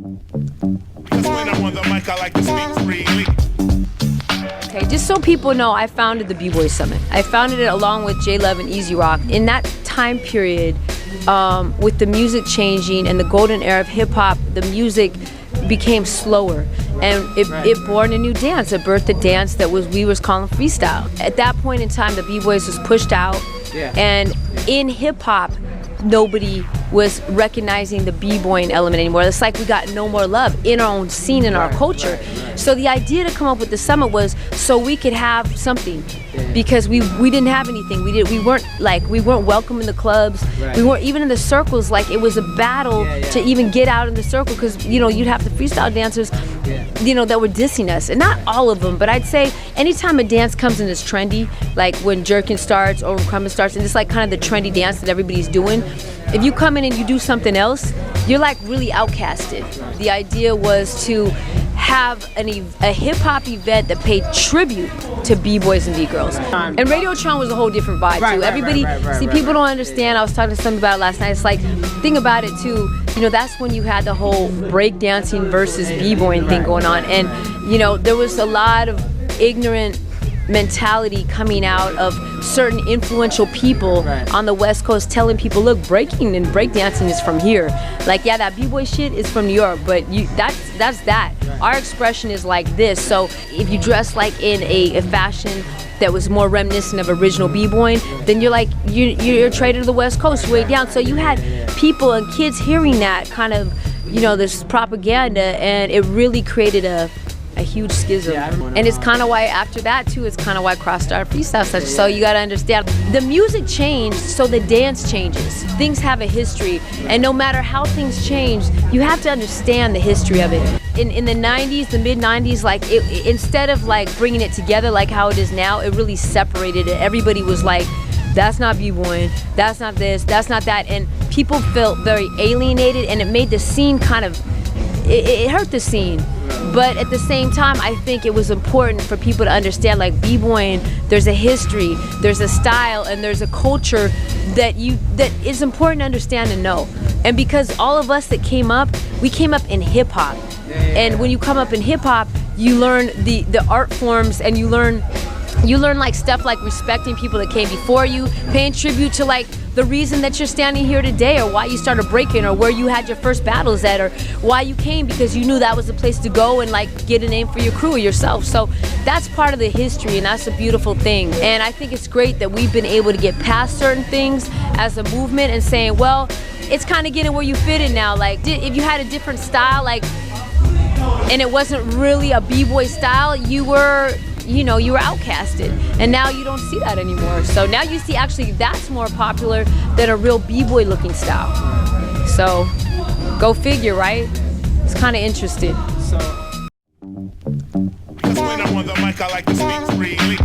Cause when I'm on the mic, I like to speak freely. Okay, just so people know, I founded the B-Boy Summit. I founded it along with J-Love and Easy Rock. In that time period, with the music changing and the golden era of hip-hop, the music became slower. And it born a new dance. It birthed a dance that we was calling freestyle. At that point in time, the B-Boys was pushed out. Yeah. And in hip-hop, nobody was recognizing the b-boying element anymore. It's like we got no more love in our own scene, in our culture. So the idea to come up with the summit was so we could have something, because we didn't have anything. We weren't welcome in the clubs. We weren't even in the circles. Like, it was a battle to even get out in the circle, because you'd have the freestyle dancers that were dissing us, and not all of them, but I'd say anytime a dance comes in that's trendy, like when jerkin starts or when crumbin starts, and it's like kind of the trendy dance that everybody's doing, if you come in and you do something else, you're like really outcasted. The idea was to have a hip-hop event that paid tribute to b-boys and b-girls. And Radiotron was a whole different vibe too. Everybody, people don't understand. I was talking to somebody about it last night. It's like, think about it too, that's when you had the whole breakdancing versus b-boying thing going on. And there was a lot of ignorant mentality coming out of certain influential people on the West Coast telling people, look, breaking and breakdancing is from here. Like, yeah, that b-boy shit is from New York, but that's that. Our expression is like this. So if you dress like in a fashion that was more reminiscent of original b-boying, then you're like, you're a traitor to the West Coast, way down. So you had people and kids hearing that kind of, this propaganda, and it really created a huge schism. And it's kind of why after that too, it's kind of why Cross started freestyle such. So you got to understand, the music changed, so the dance changes. Things have a history, and no matter how things change, you have to understand the history of it. In the 90s, the mid 90s, like instead of like bringing it together like how it is now, it really separated it. Everybody was like, that's not b-boying, that's not this, that's not that, and people felt very alienated, and it made the scene kind of, it hurt the scene. But at the same time, I think it was important for people to understand, like, b-boying, there's a history, there's a style, and there's a culture that is important to understand and know. And because all of us that came up, we came up in hip-hop. And when you come up in hip-hop, you learn the art forms, and you learn like stuff like respecting people that came before you, paying tribute to like the reason that you're standing here today, or why you started breaking, or where you had your first battles at, or why you came, because you knew that was the place to go and like get a name for your crew or yourself. So that's part of the history, and that's a beautiful thing. And I think it's great that we've been able to get past certain things as a movement and saying, well, it's kind of getting where you fit in now. Like, if you had a different style, like, and it wasn't really a b-boy style, you were outcasted, and now you don't see that anymore. So now you see, actually, that's more popular than a real b-boy looking style. So go figure, right? It's kind of interesting. Cause when I'm on the mic, I like to speak freely.